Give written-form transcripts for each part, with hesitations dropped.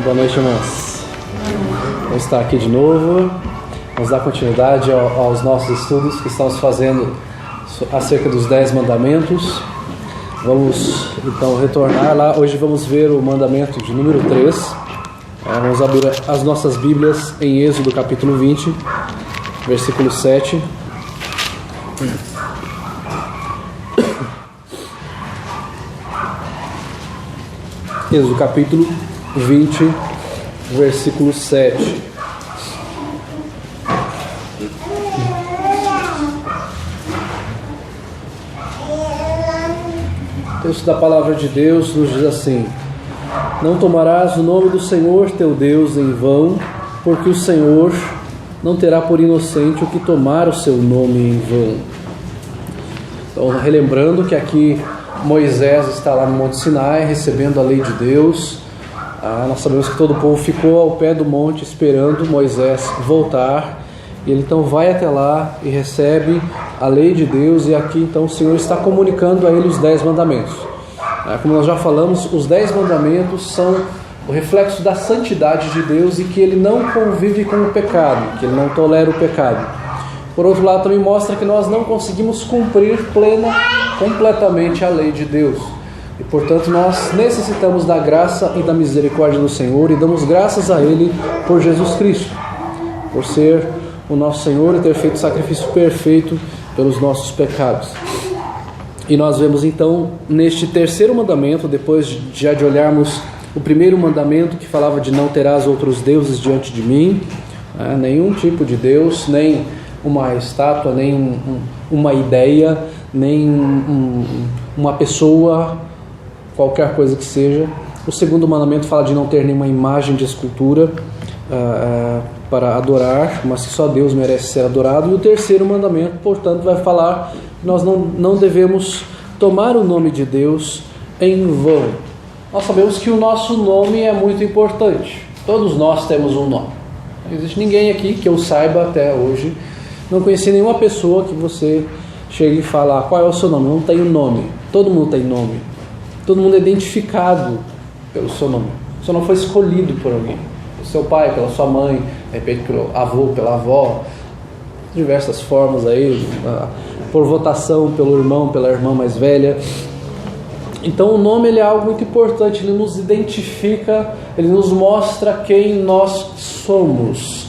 Boa noite, irmãos. Vamos estar aqui de novo. Vamos dar continuidade aos nossos estudos que estamos fazendo acerca dos 10 mandamentos. Vamos então retornar lá. Hoje vamos ver o mandamento de número 3. Vamos abrir as nossas Bíblias em Êxodo capítulo 20, versículo 7. Êxodo capítulo 20, versículo 7. O texto da palavra de Deus nos diz assim: não tomarás o nome do Senhor teu Deus em vão, porque o Senhor não terá por inocente o que tomar o seu nome em vão. Então, relembrando que aqui Moisés está lá no Monte Sinai recebendo a lei de Deus. Nós sabemos que todo o povo ficou ao pé do monte esperando Moisés voltar. E ele então vai até lá e recebe a lei de Deus. E aqui então o Senhor está comunicando a ele os 10 mandamentos. Como nós já falamos, os 10 mandamentos são o reflexo da santidade de Deus e que ele não convive com o pecado, que ele não tolera o pecado. Por outro lado, também mostra que nós não conseguimos cumprir completamente a lei de Deus. E, portanto, nós necessitamos da graça e da misericórdia do Senhor e damos graças a Ele por Jesus Cristo, por ser o nosso Senhor e ter feito o sacrifício perfeito pelos nossos pecados. E nós vemos, então, neste terceiro mandamento, depois de olharmos o primeiro mandamento que falava de não terás outros deuses diante de mim, nenhum tipo de Deus, nem uma estátua, nem uma ideia, nem uma pessoa, qualquer coisa que seja. O segundo mandamento fala de não ter nenhuma imagem de escultura para adorar, mas que só Deus merece ser adorado. E o terceiro mandamento, portanto, vai falar que nós não devemos tomar o nome de Deus em vão. Nós sabemos que o nosso nome é muito importante. Todos nós temos um nome. Não existe ninguém aqui que eu saiba até hoje. Não conheci nenhuma pessoa que você chegue e fala: qual é o seu nome? Não tenho nome. Todo mundo tem nome. Todo mundo é identificado pelo seu nome. Você não foi escolhido por alguém. Pelo seu pai, pela sua mãe, de repente pelo avô, pela avó, diversas formas aí, por votação, pelo irmão, pela irmã mais velha. Então o nome ele é algo muito importante, ele nos identifica, ele nos mostra quem nós somos.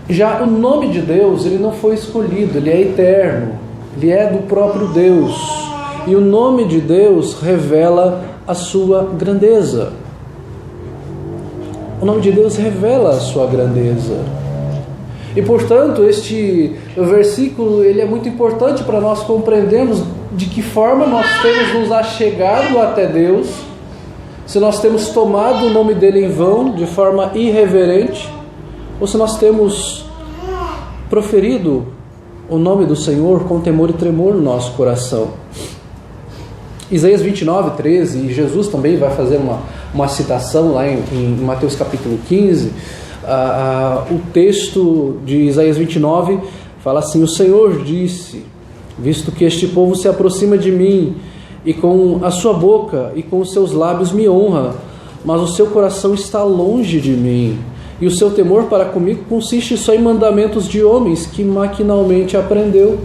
Já o nome de Deus, ele não foi escolhido, ele é eterno, ele é do próprio Deus. E o nome de Deus revela a sua grandeza. O nome de Deus revela a sua grandeza. E, portanto, este versículo ele é muito importante para nós compreendermos de que forma nós temos nos achegado até Deus, se nós temos tomado o nome dele em vão, de forma irreverente, ou se nós temos proferido o nome do Senhor com temor e tremor no nosso coração. Isaías 29, 13, e Jesus também vai fazer uma citação lá em Mateus capítulo 15, o texto de Isaías 29 fala assim: o Senhor disse, visto que este povo se aproxima de mim, e com a sua boca e com os seus lábios me honra, mas o seu coração está longe de mim, e o seu temor para comigo consiste só em mandamentos de homens que maquinalmente aprendeu.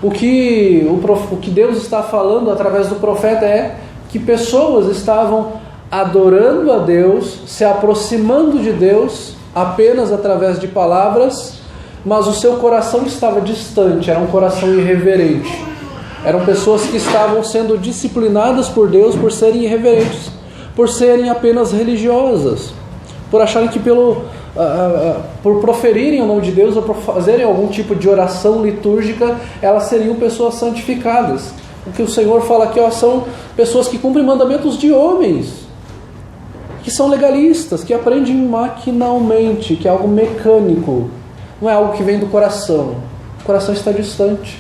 O que Deus está falando através do profeta é que pessoas estavam adorando a Deus, se aproximando de Deus apenas através de palavras, mas o seu coração estava distante, era um coração irreverente. Eram pessoas que estavam sendo disciplinadas por Deus por serem irreverentes, por serem apenas religiosas, por acharem que por proferirem o nome de Deus ou por fazerem algum tipo de oração litúrgica, elas seriam pessoas santificadas. O que o Senhor fala aqui são pessoas que cumprem mandamentos de homens, que são legalistas, que aprendem maquinalmente, que é algo mecânico, não é algo que vem do coração. O coração está distante,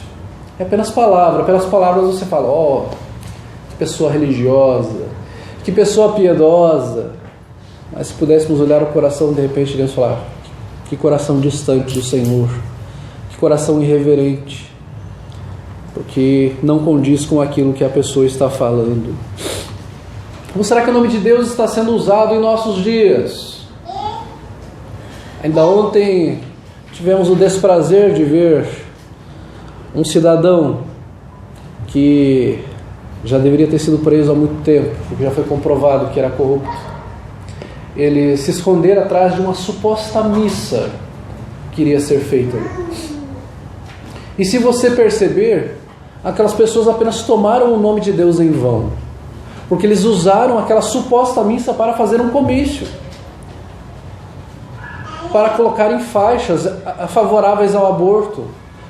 é apenas palavra. Pelas palavras você fala: que pessoa religiosa, que pessoa piedosa. Mas se pudéssemos olhar o coração, de repente Deus falar: que coração distante do Senhor, que coração irreverente, porque não condiz com aquilo que a pessoa está falando. Como será que o nome de Deus está sendo usado em nossos dias? Ainda ontem tivemos o desprazer de ver um cidadão que já deveria ter sido preso há muito tempo, porque já foi comprovado que era corrupto. Ele se esconder atrás de uma suposta missa que iria ser feita. E se você perceber, aquelas pessoas apenas tomaram o nome de Deus em vão, porque eles usaram aquela suposta missa para fazer um comício, para colocar em faixas favoráveis ao aborto,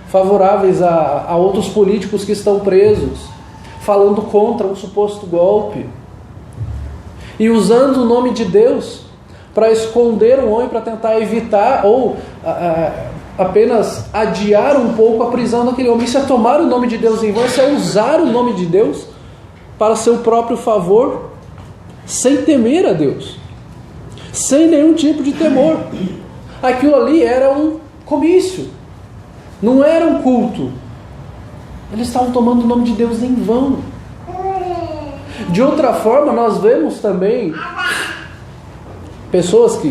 favoráveis a outros políticos que estão presos, falando contra um suposto golpe, e usando o nome de Deus para esconder o homem, para tentar evitar ou apenas adiar um pouco a prisão daquele homem. Isso é tomar o nome de Deus em vão, isso é usar o nome de Deus para seu próprio favor, sem temer a Deus, sem nenhum tipo de temor. Aquilo ali era um comício, não era um culto. Eles estavam tomando o nome de Deus em vão. De outra forma, nós vemos também pessoas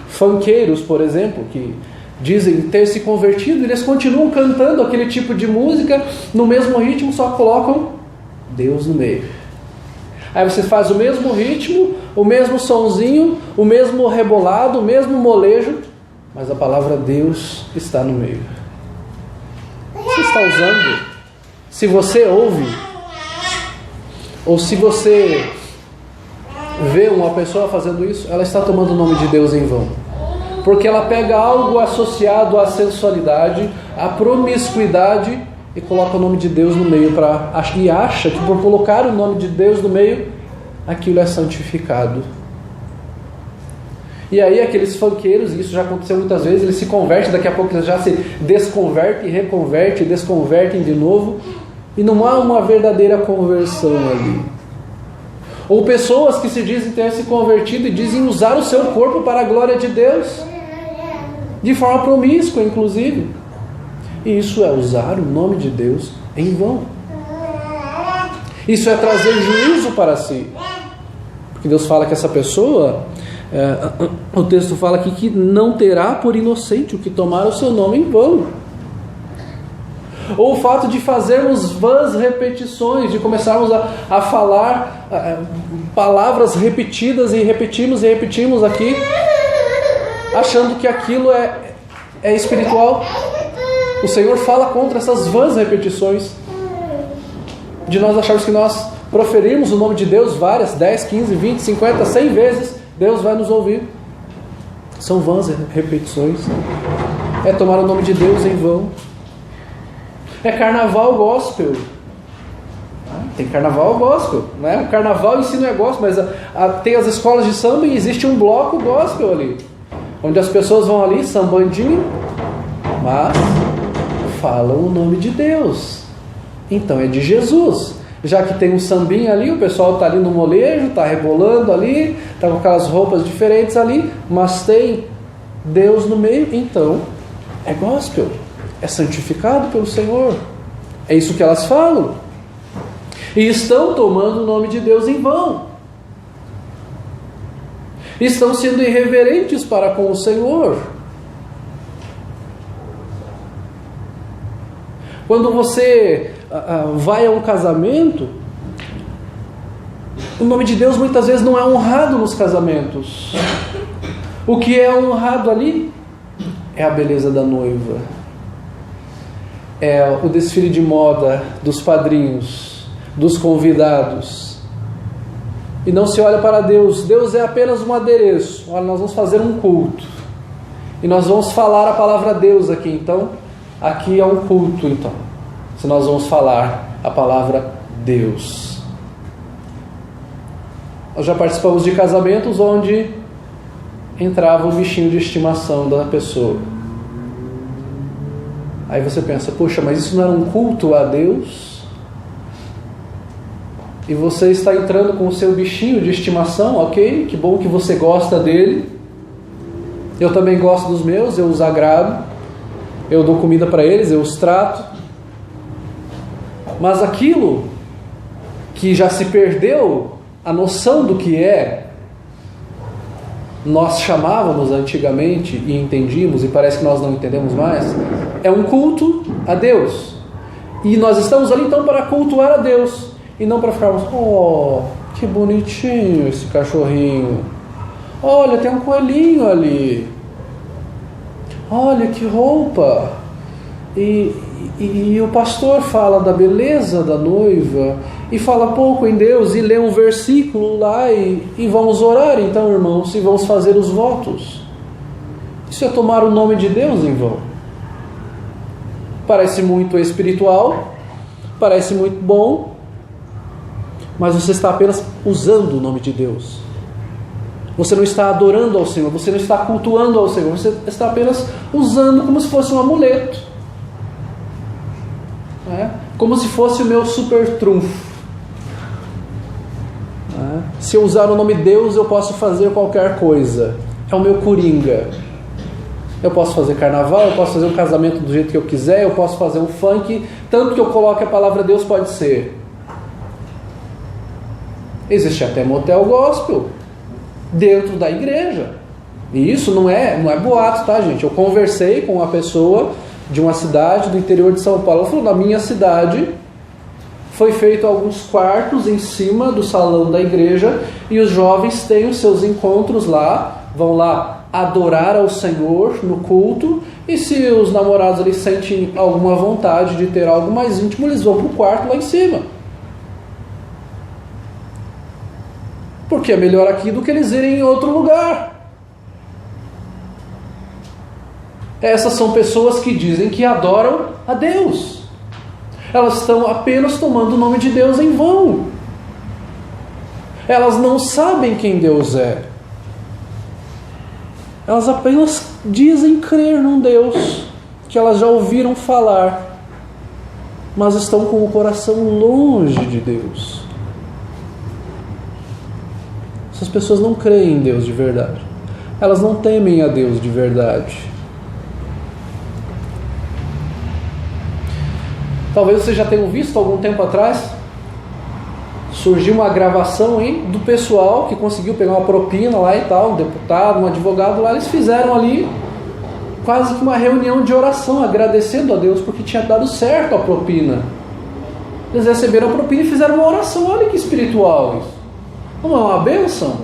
funkeiros, por exemplo, que dizem ter se convertido, eles continuam cantando aquele tipo de música no mesmo ritmo, só colocam Deus no meio. Aí você faz o mesmo ritmo, o mesmo sonzinho, o mesmo rebolado, o mesmo molejo, mas a palavra Deus está no meio. Você está usando? Se você ouve, ou se você vê uma pessoa fazendo isso, ela está tomando o nome de Deus em vão. Porque ela pega algo associado à sensualidade, à promiscuidade, e coloca o nome de Deus no meio, e acha que por colocar o nome de Deus no meio, aquilo é santificado. E aí aqueles funkeiros, isso já aconteceu muitas vezes, eles se convertem, daqui a pouco eles já se desconvertem, reconvertem, desconvertem de novo, e não há uma verdadeira conversão ali. Ou pessoas que se dizem ter se convertido e dizem usar o seu corpo para a glória de Deus, de forma promíscua inclusive. E isso é usar o nome de Deus em vão. Isso é trazer juízo para si. Porque Deus fala que essa pessoa, o texto fala aqui que não terá por inocente o que tomar o seu nome em vão. Ou o fato de fazermos vãs repetições, de começarmos a falar palavras repetidas e repetimos aqui, achando que aquilo é espiritual. O Senhor fala contra essas vãs repetições, de nós acharmos que nós proferirmos o nome de Deus várias, 10, 15, 20, 50, 100 vezes, Deus vai nos ouvir. São vãs repetições. É tomar o nome de Deus em vão. É carnaval gospel. Tem carnaval gospel, né? O carnaval em si não é gospel, mas tem as escolas de samba e existe um bloco gospel ali, onde as pessoas vão ali sambandinho, mas falam o nome de Deus. Então é de Jesus. Já que tem um sambinho ali, o pessoal está ali no molejo, está rebolando ali, está com aquelas roupas diferentes ali, mas tem Deus no meio, então é gospel. É santificado pelo Senhor. É isso que elas falam. E estão tomando o nome de Deus em vão. Estão sendo irreverentes para com o Senhor. Quando você vai a um casamento, o nome de Deus muitas vezes não é honrado nos casamentos. O que é honrado ali é a beleza da noiva. É o desfile de moda dos padrinhos, dos convidados. E não se olha para Deus. Deus é apenas um adereço. Olha, nós vamos fazer um culto. E nós vamos falar a palavra Deus aqui. Então, aqui é um culto, então. Se nós vamos falar a palavra Deus. Nós já participamos de casamentos onde entrava o bichinho de estimação da pessoa. Aí você pensa, poxa, mas isso não era um culto a Deus? E você está entrando com o seu bichinho de estimação, ok? Que bom que você gosta dele. Eu também gosto dos meus, eu os agrado. Eu dou comida para eles, eu os trato. Mas aquilo que já se perdeu a noção do que nós chamávamos antigamente e entendíamos, e parece que nós não entendemos mais, é um culto a Deus. E nós estamos ali então para cultuar a Deus, e não para ficarmos, oh, que bonitinho esse cachorrinho, olha, tem um coelhinho ali, olha que roupa, e o pastor fala da beleza da noiva, e fala pouco em Deus, e lê um versículo lá, e vamos orar então, irmãos, e vamos fazer os votos. Isso é tomar o nome de Deus em vão. Parece muito espiritual, parece muito bom, mas você está apenas usando o nome de Deus. Você não está adorando ao Senhor, você não está cultuando ao Senhor, você está apenas usando como se fosse um amuleto. Como se fosse o meu super trunfo. Se eu usar o nome Deus, eu posso fazer qualquer coisa. É o meu coringa. Eu posso fazer carnaval, eu posso fazer um casamento do jeito que eu quiser, eu posso fazer um funk, tanto que eu coloque a palavra Deus pode ser. Existe até motel gospel dentro da igreja. E isso não é boato, tá, gente? Eu conversei com uma pessoa de uma cidade do interior de São Paulo. Ela falou, na minha cidade foi feito alguns quartos em cima do salão da igreja e os jovens têm os seus encontros lá, vão lá adorar ao Senhor no culto, e se os namorados ali sentem alguma vontade de ter algo mais íntimo, eles vão para o quarto lá em cima. Porque é melhor aqui do que eles irem em outro lugar. Essas são pessoas que dizem que adoram a Deus. Elas estão apenas tomando o nome de Deus em vão. Elas não sabem quem Deus é. Elas apenas dizem crer num Deus que elas já ouviram falar, mas estão com o coração longe de Deus. Essas pessoas não creem em Deus de verdade. Elas não temem a Deus de verdade. Talvez vocês já tenham visto algum tempo atrás, surgiu uma gravação aí do pessoal que conseguiu pegar uma propina lá e tal, um deputado, um advogado lá, eles fizeram ali quase que uma reunião de oração, agradecendo a Deus porque tinha dado certo a propina. Eles receberam a propina e fizeram uma oração. Olha que espiritual isso. Não é uma bênção?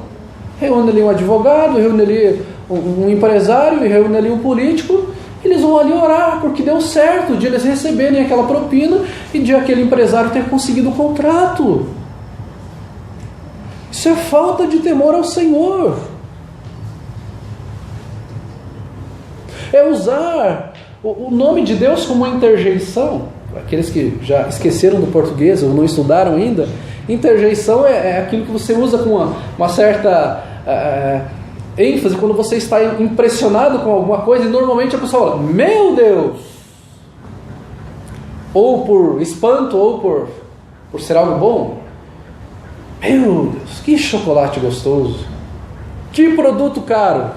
Reúne ali um advogado, reúne ali um empresário e reúne ali um político. Eles vão ali orar porque deu certo de eles receberem aquela propina e de aquele empresário ter conseguido o contrato. Isso é falta de temor ao Senhor. É usar o nome de Deus como uma interjeição. Aqueles que já esqueceram do português ou não estudaram ainda, interjeição é aquilo que você usa com uma certa ênfase quando você está impressionado com alguma coisa, e normalmente a pessoa fala, meu Deus! Ou por espanto, ou por ser algo bom. Meu Deus, que chocolate gostoso! Que produto caro!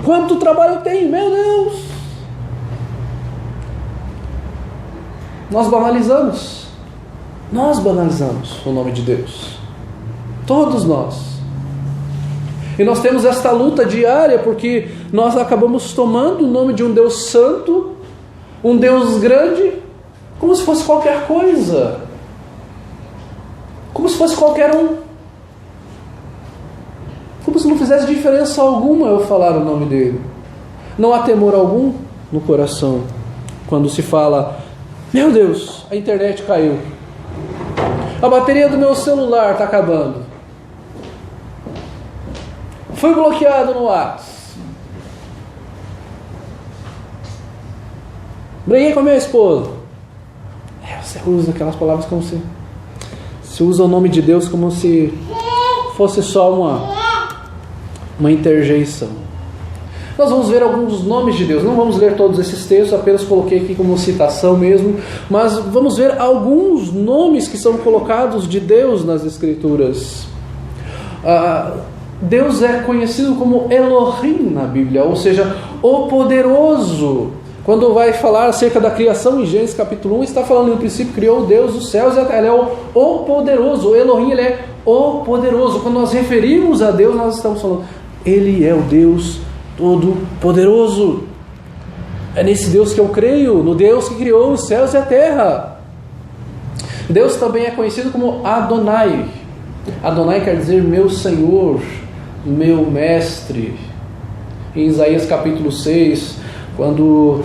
Quanto trabalho tem, meu Deus! Nós banalizamos o nome de Deus. Todos nós. E nós temos esta luta diária porque nós acabamos tomando o nome de um Deus santo, um Deus grande, como se fosse qualquer coisa. Como se fosse qualquer um. Como se não fizesse diferença alguma eu falar o nome dele. Não há temor algum no coração quando se fala, meu Deus, a internet caiu. A bateria do meu celular está acabando. Fui bloqueado no WhatsApp. Briguei com a minha esposa. Você usa aquelas palavras como se... Você usa o nome de Deus como se fosse só uma interjeição. Nós vamos ver alguns nomes de Deus. Não vamos ler todos esses textos, apenas coloquei aqui como citação mesmo. Mas vamos ver alguns nomes que são colocados de Deus nas Escrituras. Deus é conhecido como Elohim na Bíblia, ou seja, o poderoso, Quando vai falar acerca da criação em Gênesis capítulo 1, está falando: no princípio criou Deus os céus e a terra. Ele é o poderoso, o Elohim, ele é o poderoso. Quando nós referimos a Deus, nós estamos falando: ele é o Deus todo-poderoso. É nesse Deus que eu creio, no Deus que criou os céus e a terra. Deus também é conhecido como Adonai. Adonai quer dizer meu Senhor, meu Mestre. Em Isaías capítulo 6, quando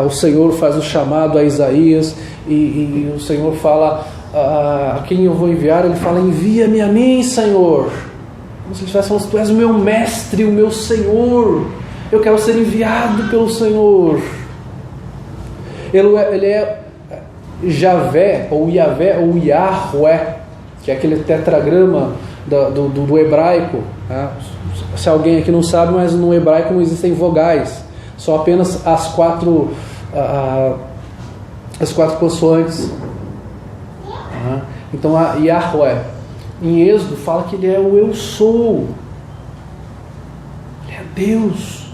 o Senhor faz o chamado a Isaías e o Senhor fala: a quem eu vou enviar? Ele fala: envia-me a mim, Senhor. Como se ele estivesse falando: tu és o meu Mestre, o meu Senhor, eu quero ser enviado pelo Senhor. Ele é Javé, ou Yavé, ou Yahweh, que é aquele tetragrama do hebraico. Tá? Se alguém aqui não sabe, mas no hebraico não existem vogais, só apenas as quatro consoantes. Então, a Yahweh, em Êxodo, fala que ele é o eu sou. Ele é Deus.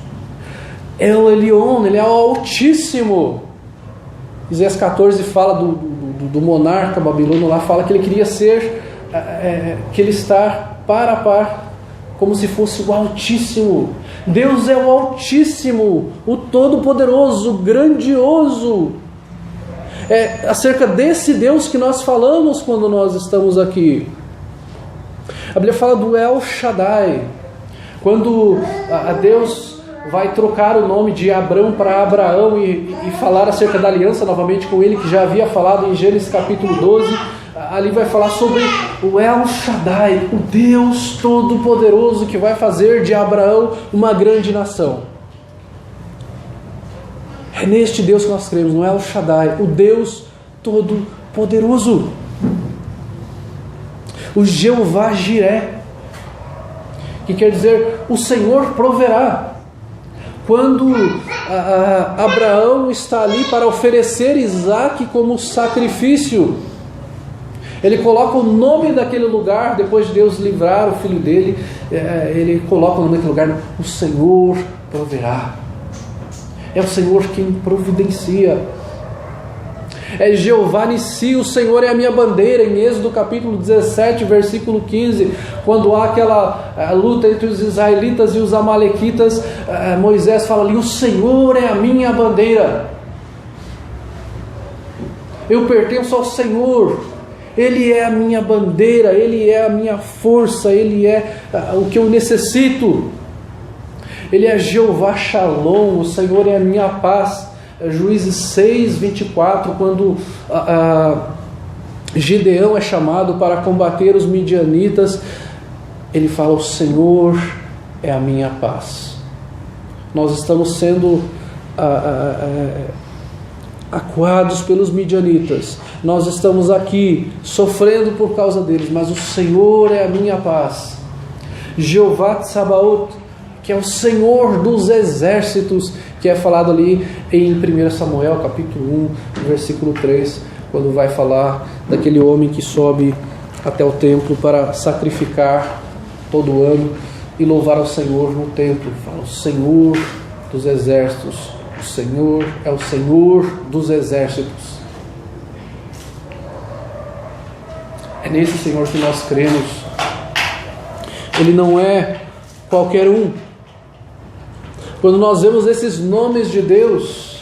El Elyon, ele é o Altíssimo. Isaías 14 fala do monarca babilônio lá, fala que ele queria ser, que ele está par a par, como se fosse o Altíssimo. Deus é o Altíssimo, o Todo-Poderoso, o Grandioso. É acerca desse Deus que nós falamos quando nós estamos aqui. A Bíblia fala do El Shaddai. Quando a Deus vai trocar o nome de Abrão para Abraão e falar acerca da aliança novamente com ele, que já havia falado em Gênesis capítulo 12, ali vai falar sobre o El Shaddai, o Deus Todo-Poderoso que vai fazer de Abraão uma grande nação. É neste Deus que nós cremos, no El Shaddai, o Deus Todo-Poderoso. O Jeová Jiré, que quer dizer o Senhor proverá. Quando Abraão está ali para oferecer Isaque como sacrifício, ele coloca o nome daquele lugar, depois de Deus livrar o filho dele, ele coloca o nome daquele lugar: o Senhor proverá. É o Senhor quem providencia. É Jeová Nissi, o Senhor é a minha bandeira, em Êxodo capítulo 17, versículo 15, quando há aquela luta entre os israelitas e os amalequitas, Moisés fala ali: o Senhor é a minha bandeira. Eu pertenço ao Senhor, Ele é a minha bandeira, Ele é a minha força, Ele é o que eu necessito. Ele é Jeová Shalom, o Senhor é a minha paz. Juízes 6, 24, quando Gideão é chamado para combater os midianitas, ele fala: o Senhor é a minha paz. Nós estamos sendo acuados pelos midianitas, nós estamos aqui sofrendo por causa deles, mas o Senhor é a minha paz. Jeová Tsabaoth, que é o Senhor dos exércitos, que é falado ali em 1 Samuel capítulo 1, versículo 3, quando vai falar daquele homem que sobe até o templo para sacrificar todo ano e louvar ao Senhor no templo. Fala: o Senhor dos exércitos, o Senhor é o Senhor dos exércitos. É nesse Senhor que nós cremos. Ele não é qualquer um. Quando nós vemos esses nomes de Deus,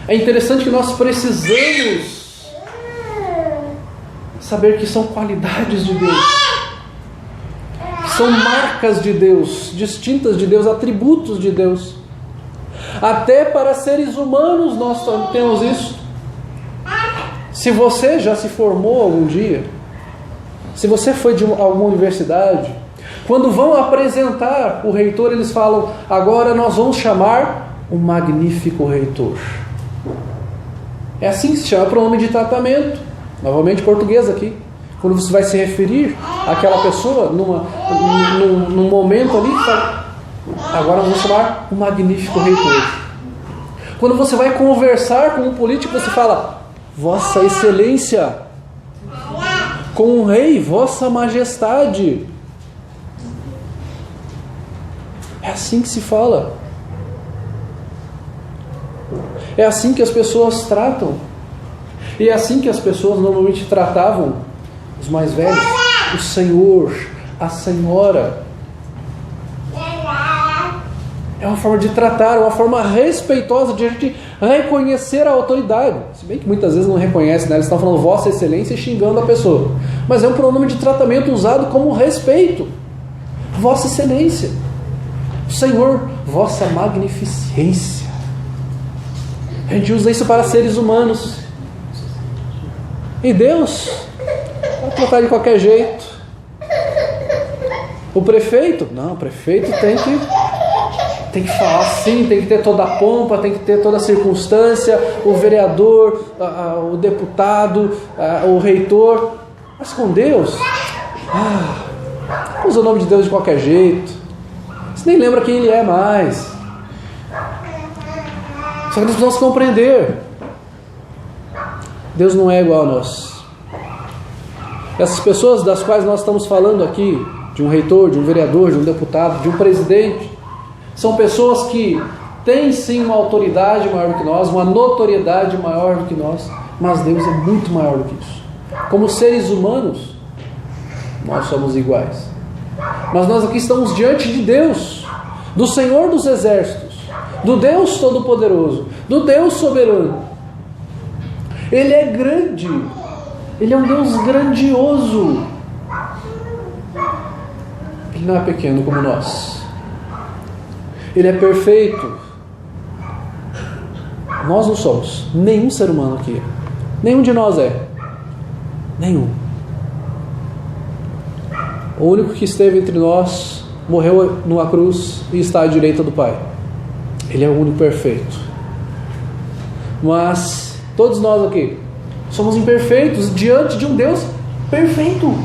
é interessante que nós precisamos saber que são qualidades de Deus, que são marcas de Deus, distintas de Deus, atributos de Deus. Até para seres humanos nós temos isso. Se você já se formou algum dia, se você foi de alguma universidade, quando vão apresentar o reitor, eles falam: agora nós vamos chamar o magnífico reitor. É assim que se chama, pronome de tratamento. Novamente português aqui. Quando você vai se referir àquela pessoa num momento ali, fala: agora nós vamos chamar o magnífico reitor. Quando você vai conversar com um político, você fala: Vossa Excelência. Com o rei, Vossa Majestade. É assim que se fala. É assim que as pessoas tratam. E é assim que as pessoas normalmente tratavam os mais velhos. O senhor, a senhora. É uma forma de tratar, uma forma respeitosa de a gente reconhecer a autoridade. Se bem que muitas vezes não reconhece, né? Eles estão falando Vossa Excelência e xingando a pessoa. Mas é um pronome de tratamento usado como respeito. Vossa Excelência. Senhor, Vossa Magnificência. A gente usa isso para seres humanos. E Deus vai tratar de qualquer jeito. O prefeito? Não, o prefeito tem que falar assim, tem que ter toda a pompa, tem que ter toda a circunstância, o vereador, o deputado, o reitor. Mas com Deus, usa o nome de Deus de qualquer jeito. Você nem lembra quem Ele é mais. Só que nós precisamos compreender. Deus não é igual a nós. Essas pessoas das quais nós estamos falando aqui, de um reitor, de um vereador, de um deputado, de um presidente, são pessoas que têm sim uma autoridade maior do que nós, uma notoriedade maior do que nós, mas Deus é muito maior do que isso. Como seres humanos, nós somos iguais. Mas nós aqui estamos diante de Deus, do Senhor dos Exércitos, do Deus Todo-Poderoso, do Deus Soberano. Ele é grande, Ele é um Deus grandioso. Ele não é pequeno como nós. Ele é perfeito. Nós não somos. Nenhum ser humano aqui. Nenhum de nós é. Nenhum. O único que esteve entre nós morreu numa cruz e está à direita do Pai. Ele é o único perfeito. Mas todos nós aqui somos imperfeitos diante de um Deus perfeito.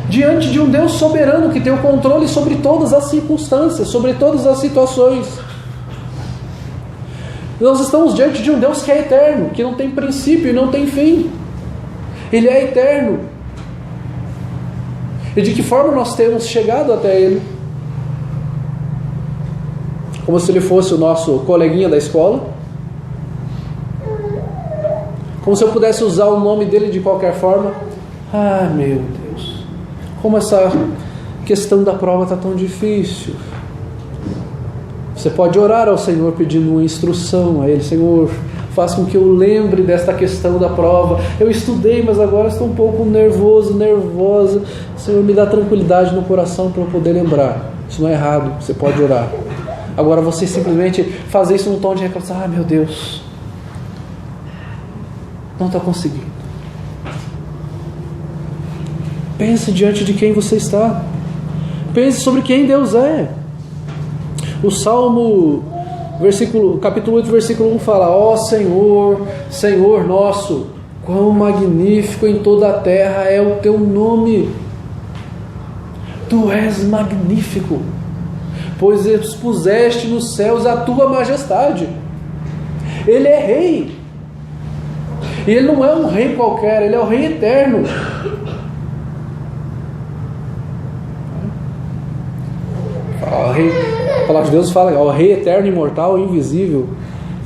Diante de um Deus soberano que tem o controle sobre todas as circunstâncias, sobre todas as situações. Nós estamos diante de um Deus que é eterno, que não tem princípio e não tem fim. Ele é eterno. E de que forma nós temos chegado até Ele? Como se Ele fosse o nosso coleguinha da escola? Como se eu pudesse usar o nome dele de qualquer forma? Ah, meu Deus, como essa questão da prova está tão difícil. Você pode orar ao Senhor pedindo uma instrução a Ele. Senhor, faça com que eu lembre desta questão da prova. Eu estudei, mas agora estou um pouco nervosa. Senhor, me dá tranquilidade no coração para eu poder lembrar. Isso não é errado, você pode orar. Agora você simplesmente fazer isso num tom de reclamação. Ah, meu Deus, não está conseguindo. Pense diante de quem você está. Pense sobre quem Deus é. O Salmo, capítulo 8, versículo 1 fala: ó Senhor, Senhor nosso, quão magnífico em toda a terra é o teu nome. Tu és magnífico, pois expuseste nos céus a tua majestade. Ele é rei. E Ele não é um rei qualquer, Ele é o rei eterno. A palavra de Deus fala: ó rei eterno, imortal, invisível,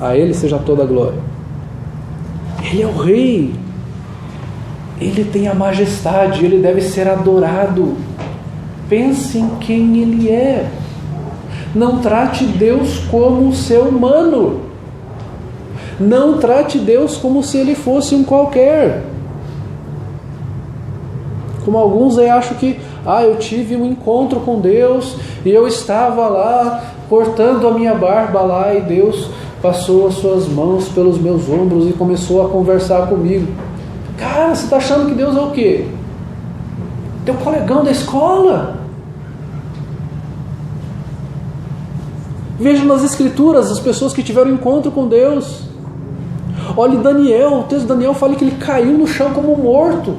a Ele seja toda a glória. Ele é o rei. Ele tem a majestade, Ele deve ser adorado. Pense em quem Ele é. Não trate Deus como ser humano. Não trate Deus como se Ele fosse um qualquer. Como alguns aí acham que eu tive um encontro com Deus e eu estava lá cortando a minha barba lá e Deus passou as suas mãos pelos meus ombros e começou a conversar comigo. Cara, você está achando que Deus é o quê? Teu colegão da escola? Veja nas Escrituras as pessoas que tiveram encontro com Deus. Olhe Daniel, o texto de Daniel fala que ele caiu no chão como morto,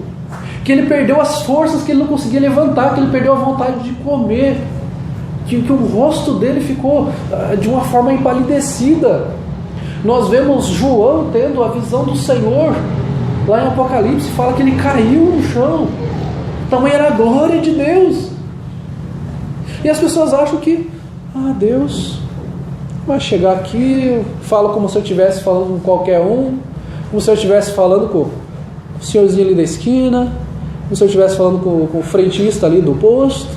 que ele perdeu as forças, que ele não conseguia levantar, que ele perdeu a vontade de comer, que o rosto dele ficou de uma forma empalidecida. Nós vemos João tendo a visão do Senhor, lá em Apocalipse, fala que ele caiu no chão, tamanha era a glória de Deus. E as pessoas acham que, Deus Mas chegar aqui, eu falo como se eu estivesse falando com qualquer um, como se eu estivesse falando com o senhorzinho ali da esquina, como se eu estivesse falando com o frentista ali do posto,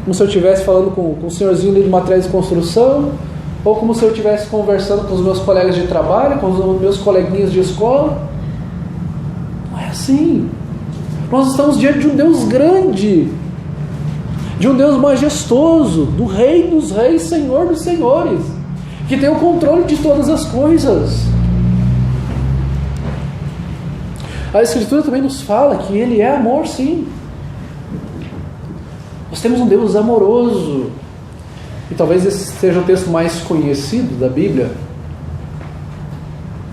como se eu estivesse falando com o senhorzinho ali de materiais de construção, ou como se eu estivesse conversando com os meus colegas de trabalho, com os meus coleguinhas de escola. Não é assim. Nós estamos diante de um Deus grande, de um Deus majestoso, do Rei dos Reis, Senhor dos Senhores, que tem o controle de todas as coisas. A Escritura também nos fala que Ele é amor, sim. Nós temos um Deus amoroso. E talvez esse seja o texto mais conhecido da Bíblia,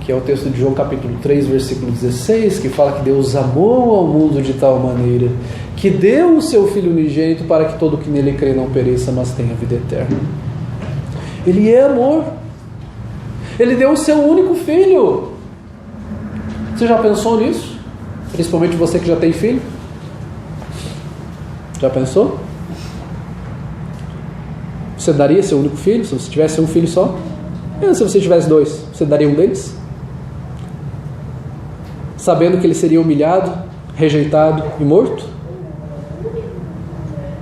que é o texto de João capítulo 3, versículo 16, que fala que Deus amou ao mundo de tal maneira que deu o seu Filho unigênito para que todo que nele crê não pereça, mas tenha vida eterna. Ele é amor. Ele deu o seu único Filho. Você já pensou nisso? Principalmente você que já tem filho. Já pensou? Você daria seu único filho se você tivesse um filho só? E se você tivesse dois, você daria um deles? Sabendo que ele seria humilhado, rejeitado e morto?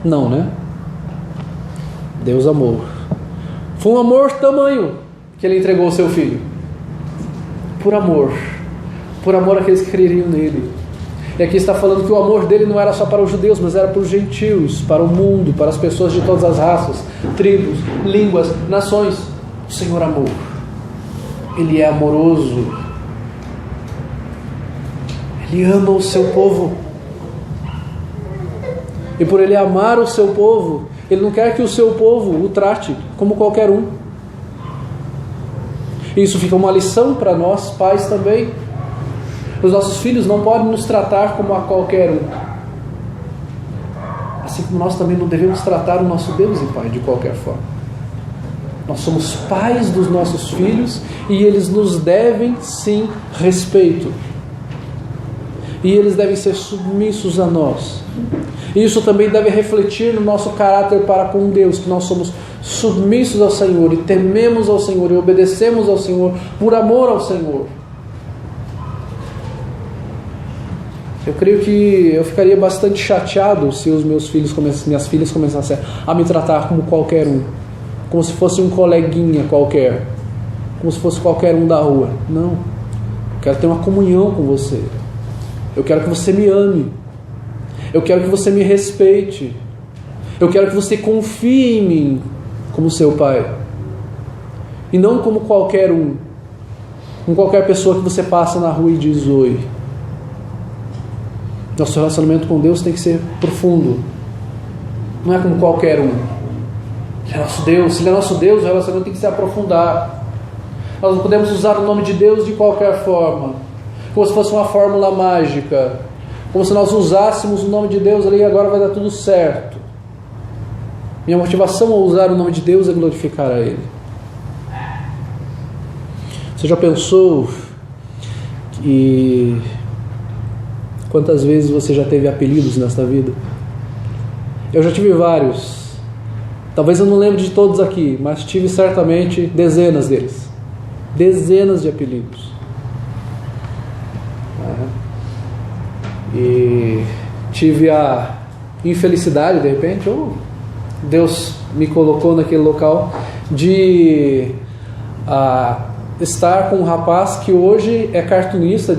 Não, né? Deus amou. Foi um amor tamanho que Ele entregou o seu Filho. Por amor. Por amor àqueles que creriam nele. E aqui está falando que o amor dele não era só para os judeus, mas era para os gentios, para o mundo, para as pessoas de todas as raças, tribos, línguas, nações. O Senhor amou. Ele é amoroso. Ele ama o seu povo. E por Ele amar o seu povo, Ele não quer que o seu povo o trate como qualquer um. Isso fica uma lição para nós, pais, também. Os nossos filhos não podem nos tratar como a qualquer um. Assim como nós também não devemos tratar o nosso Deus e Pai de qualquer forma. Nós somos pais dos nossos filhos e eles nos devem, sim, respeito. E eles devem ser submissos a nós. E isso também deve refletir no nosso caráter para com Deus, que nós somos submissos ao Senhor e tememos ao Senhor e obedecemos ao Senhor por amor ao Senhor. Eu creio que eu ficaria bastante chateado se os minhas filhas começassem a me tratar como qualquer um, como se fosse um coleguinha qualquer, como se fosse qualquer um da rua. Não, eu quero ter uma comunhão com você. Eu quero que você me ame. Eu quero que você me respeite. Eu quero que você confie em mim como seu pai. E não como qualquer um, como qualquer pessoa que você passa na rua e diz oi. Nosso relacionamento com Deus tem que ser profundo. Não é como qualquer um. Ele é nosso Deus. Se Ele é nosso Deus, o relacionamento tem que se aprofundar. Nós não podemos usar o nome de Deus de qualquer forma, como se fosse uma fórmula mágica, como se nós usássemos o nome de Deus ali e agora vai dar tudo certo. Minha motivação ao usar o nome de Deus é glorificar a Ele. Você já pensou que quantas vezes você já teve apelidos nesta vida? Eu já tive vários. Talvez eu não lembre de todos aqui, mas tive certamente dezenas deles. Dezenas de apelidos. E tive a infelicidade, de repente, Deus me colocou naquele local, de estar com um rapaz que hoje é cartunista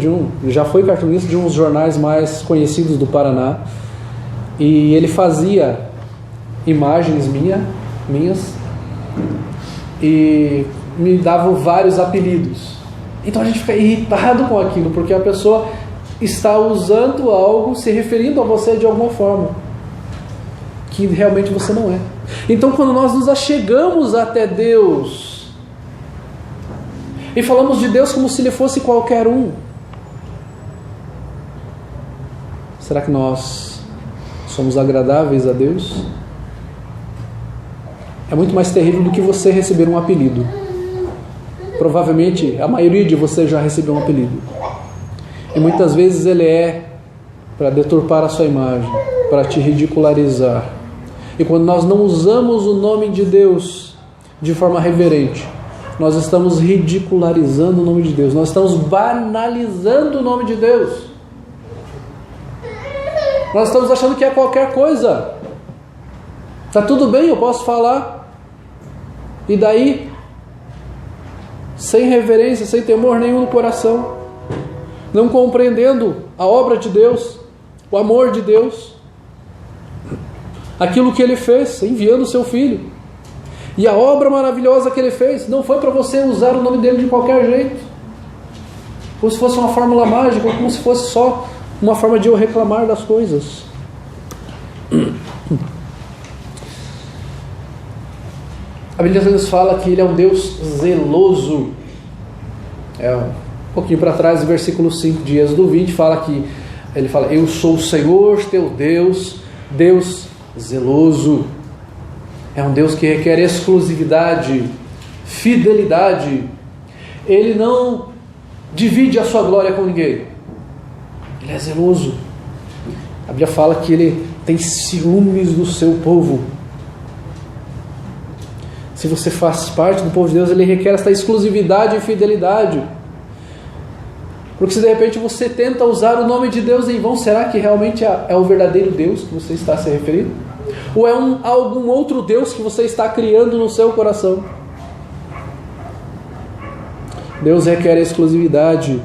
já foi cartunista de uns jornais mais conhecidos do Paraná, e ele fazia imagens minhas e me dava vários apelidos. Então a gente fica irritado com aquilo, porque a pessoa está usando algo, se referindo a você de alguma forma que realmente você não é. Então quando nós nos achegamos até Deus e falamos de Deus como se Ele fosse qualquer um, será que nós somos agradáveis a Deus? É muito mais terrível do que você receber um apelido. Provavelmente a maioria de vocês já recebeu um apelido. E muitas vezes ele é para deturpar a sua imagem, para te ridicularizar. E quando nós não usamos o nome de Deus de forma reverente, nós estamos ridicularizando o nome de Deus, nós estamos banalizando o nome de Deus. Nós estamos achando que é qualquer coisa. Está tudo bem, eu posso falar. E daí, sem reverência, sem temor nenhum no coração, não compreendendo a obra de Deus, o amor de Deus, aquilo que Ele fez, enviando o Seu Filho. E a obra maravilhosa que Ele fez não foi para você usar o nome dEle de qualquer jeito, como se fosse uma fórmula mágica, ou como se fosse só uma forma de eu reclamar das coisas. A Bíblia nos fala que Ele é um Deus zeloso. Um pouquinho para trás, no versículo 5 de Êxodo 20, fala que Ele fala: eu sou o Senhor teu Deus, Deus zeloso. É um Deus que requer exclusividade, fidelidade. Ele não divide a sua glória com ninguém. Ele é zeloso. A Bíblia fala que Ele tem ciúmes do seu povo. Se você faz parte do povo de Deus, Ele requer esta exclusividade e fidelidade. Porque se de repente você tenta usar o nome de Deus em vão, será que realmente é o verdadeiro Deus que você está se referindo? Ou é algum outro Deus que você está criando no seu coração? Deus requer exclusividade.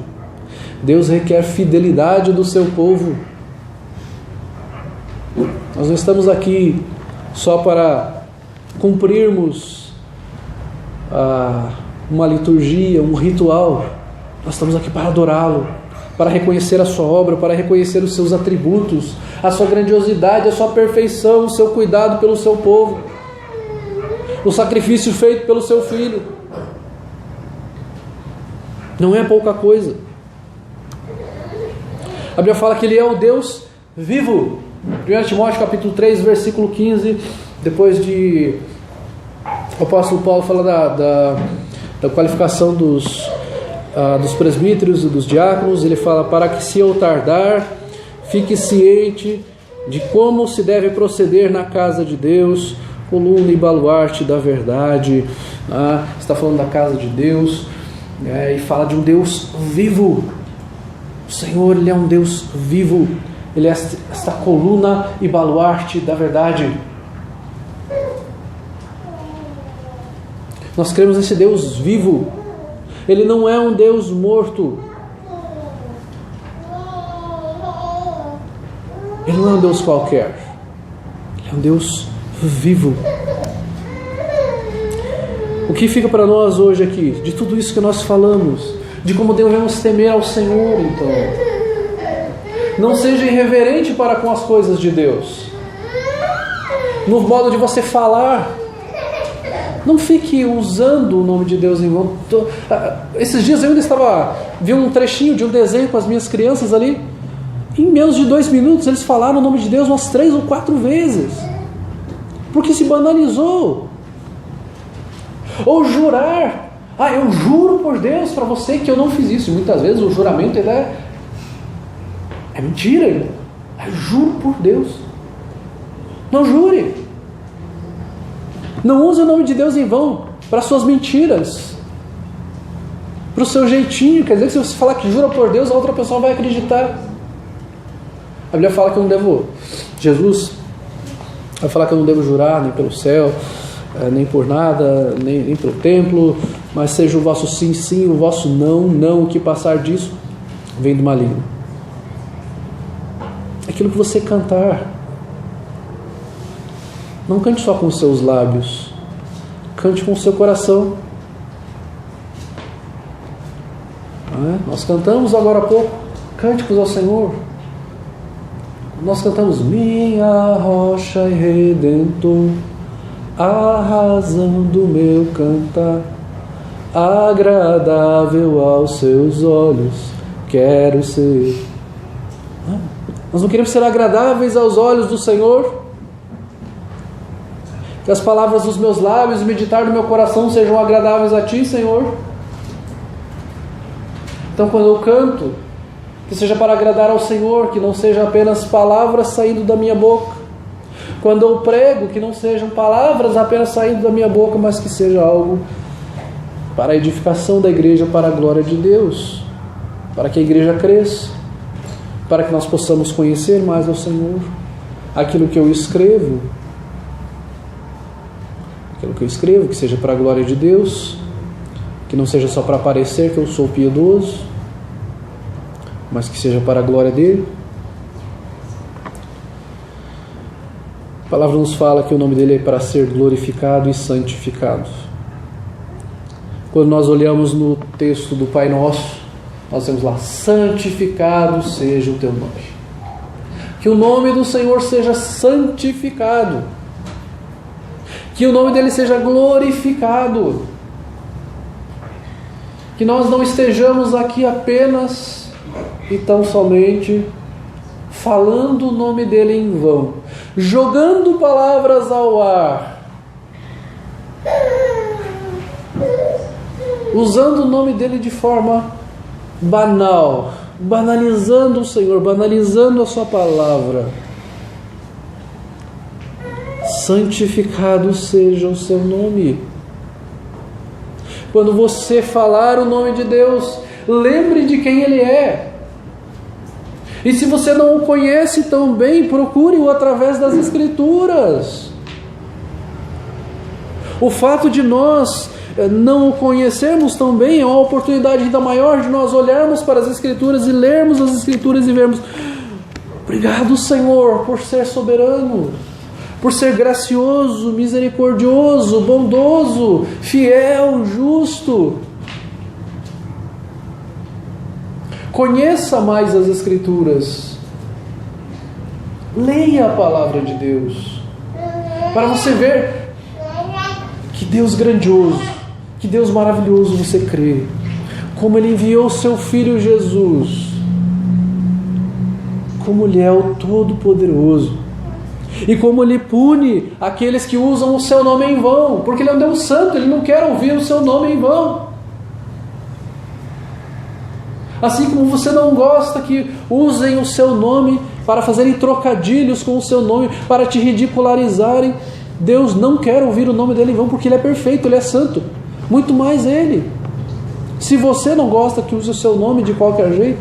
Deus requer fidelidade do seu povo. Nós não estamos aqui só para cumprirmos uma liturgia, um ritual. Nós estamos aqui para adorá-lo, para reconhecer a sua obra, para reconhecer os seus atributos, a sua grandiosidade, a sua perfeição, o seu cuidado pelo seu povo, o sacrifício feito pelo seu Filho. Não é pouca coisa. A Bíblia fala que Ele é o Deus vivo. 1 Timóteo capítulo 3, versículo 15, depois de o apóstolo Paulo fala da qualificação dos presbíteros e dos diáconos, ele fala: para que, se eu tardar, fique ciente de como se deve proceder na casa de Deus, coluna e baluarte da verdade. Está falando da casa de Deus, e fala de um Deus vivo. O Senhor, Ele é um Deus vivo. Ele é esta coluna e baluarte da verdade. Nós cremos nesse Deus vivo. Ele não é um Deus morto. Ele não é um Deus qualquer. Ele é um Deus vivo. O que fica para nós hoje aqui, de tudo isso que nós falamos, de como devemos temer ao Senhor, então? Não seja irreverente para com as coisas de Deus. No modo de você falar, não fique usando o nome de Deus em vão. Esses dias eu ainda vi um trechinho de um desenho com as minhas crianças ali. Em menos de 2 minutos eles falaram o nome de Deus umas 3 ou 4 vezes. Porque se banalizou. Ou jurar: eu juro por Deus para você que eu não fiz isso. E muitas vezes o juramento é mentira ainda. Eu juro por Deus. Não jure. Não use o nome de Deus em vão para suas mentiras, para o seu jeitinho. Quer dizer que se você falar que jura por Deus, a outra pessoa vai acreditar. A Bíblia fala que eu não devo. Jesus vai falar que eu não devo jurar nem pelo céu, nem por nada, nem pelo templo, mas seja o vosso sim, sim, o vosso não, não. O que passar disso vem do maligno. Aquilo que você cantar, não cante só com os seus lábios, cante com o seu coração. Nós cantamos agora há pouco cânticos ao Senhor. Nós cantamos: minha rocha e redentor, a razão do meu cantar, agradável aos seus olhos quero ser. Nós não queremos ser agradáveis aos olhos do Senhor? Que as palavras dos meus lábios e meditar do meu coração sejam agradáveis a Ti, Senhor. Então, quando eu canto, que seja para agradar ao Senhor, que não seja apenas palavras saindo da minha boca. Quando eu prego, que não sejam palavras apenas saindo da minha boca, mas que seja algo para a edificação da igreja, para a glória de Deus, para que a igreja cresça, para que nós possamos conhecer mais ao Senhor. Aquilo que eu escrevo, que seja para a glória de Deus, que não seja só para parecer que eu sou piedoso, mas que seja para a glória dele. A palavra nos fala que o nome dele é para ser glorificado e santificado. Quando nós olhamos no texto do Pai Nosso, nós temos lá: santificado seja o teu nome. Que o nome do Senhor seja santificado, que o nome dele seja glorificado, que nós não estejamos aqui apenas e tão somente falando o nome dele em vão, jogando palavras ao ar, usando o nome dele de forma banal, banalizando o Senhor, banalizando a sua palavra. Santificado seja o seu nome. Quando você falar o nome de Deus, lembre de quem ele é. E se você não o conhece tão bem, procure-o através das Escrituras. O fato de nós não o conhecermos tão bem é uma oportunidade ainda maior de nós olharmos para as Escrituras e lermos as Escrituras e vermos: obrigado, Senhor, por ser soberano, por ser gracioso, misericordioso, bondoso, fiel, justo. Conheça mais as Escrituras. Leia a palavra de Deus, para você ver que Deus grandioso, que Deus maravilhoso você crê. Como Ele enviou o seu Filho Jesus, como Ele é o Todo-Poderoso, e como Ele pune aqueles que usam o seu nome em vão, porque Ele é um Deus santo, Ele não quer ouvir o seu nome em vão. Assim como você não gosta que usem o seu nome para fazerem trocadilhos com o seu nome, para te ridicularizarem, Deus não quer ouvir o nome dele em vão, porque Ele é perfeito, Ele é santo. Muito mais Ele. Se você não gosta que use o seu nome de qualquer jeito,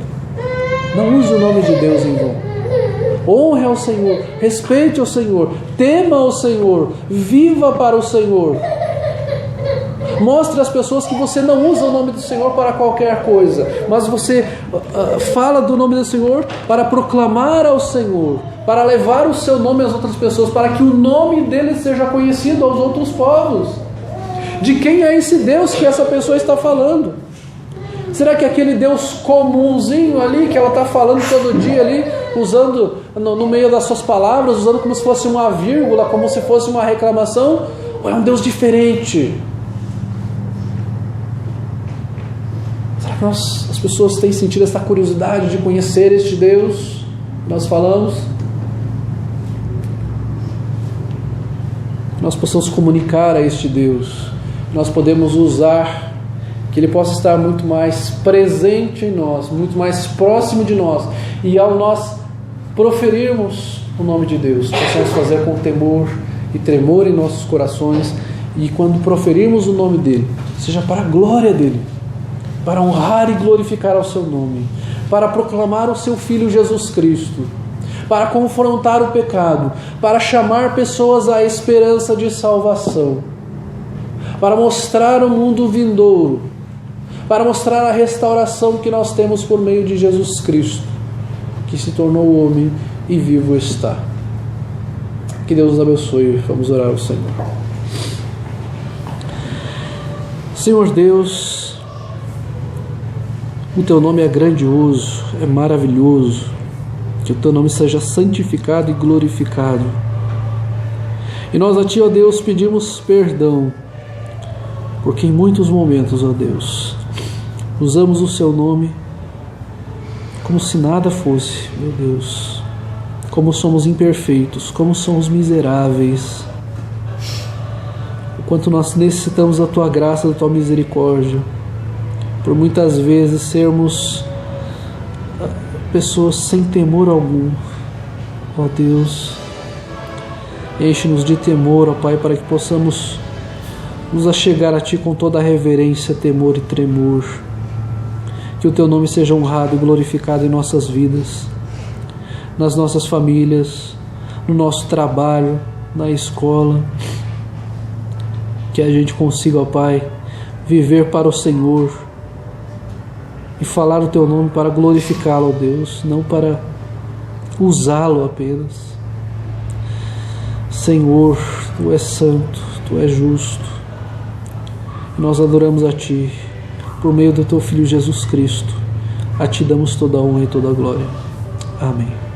não use o nome de Deus em vão. Honre ao Senhor, respeite ao Senhor, tema ao Senhor, viva para o Senhor. Mostre às pessoas que você não usa o nome do Senhor para qualquer coisa, mas você fala do nome do Senhor para proclamar ao Senhor, para levar o seu nome às outras pessoas, para que o nome dele seja conhecido aos outros povos. De quem é esse Deus que essa pessoa está falando? Será que é aquele Deus comumzinho ali, que ela está falando todo dia ali, usando no meio das suas palavras, usando como se fosse uma vírgula, como se fosse uma reclamação? Ou é um Deus diferente? Será que as pessoas têm sentido essa curiosidade de conhecer este Deus que nós falamos? Nós possamos comunicar a este Deus, nós podemos usar, que Ele possa estar muito mais presente em nós, muito mais próximo de nós, e ao nós proferirmos o nome de Deus, possamos fazer com temor e tremor em nossos corações, e quando proferirmos o nome dEle, seja para a glória dEle, para honrar e glorificar ao seu nome, para proclamar o seu Filho Jesus Cristo, para confrontar o pecado, para chamar pessoas à esperança de salvação, para mostrar o mundo vindouro, para mostrar a restauração que nós temos por meio de Jesus Cristo, que se tornou homem e vivo está. Que Deus nos abençoe. Vamos orar ao Senhor. Senhor Deus, o Teu nome é grandioso, é maravilhoso. Que o Teu nome seja santificado e glorificado. E nós a Ti, ó Deus, pedimos perdão, porque em muitos momentos, ó Deus, usamos o Seu nome como se nada fosse, meu Deus. Como somos imperfeitos, como somos miseráveis. O quanto nós necessitamos da Tua graça, da Tua misericórdia. Por muitas vezes sermos pessoas sem temor algum, ó Deus. Enche-nos de temor, ó Pai, para que possamos nos achegar a Ti com toda a reverência, temor e tremor. Que o Teu nome seja honrado e glorificado em nossas vidas, nas nossas famílias, no nosso trabalho, na escola. Que a gente consiga, ó Pai, viver para o Senhor e falar o Teu nome para glorificá-lo, ó Deus, não para usá-lo apenas. Senhor, Tu és santo, Tu és justo. Nós adoramos a Ti, por meio do Teu Filho Jesus Cristo. A Ti damos toda a honra e toda a glória. Amém.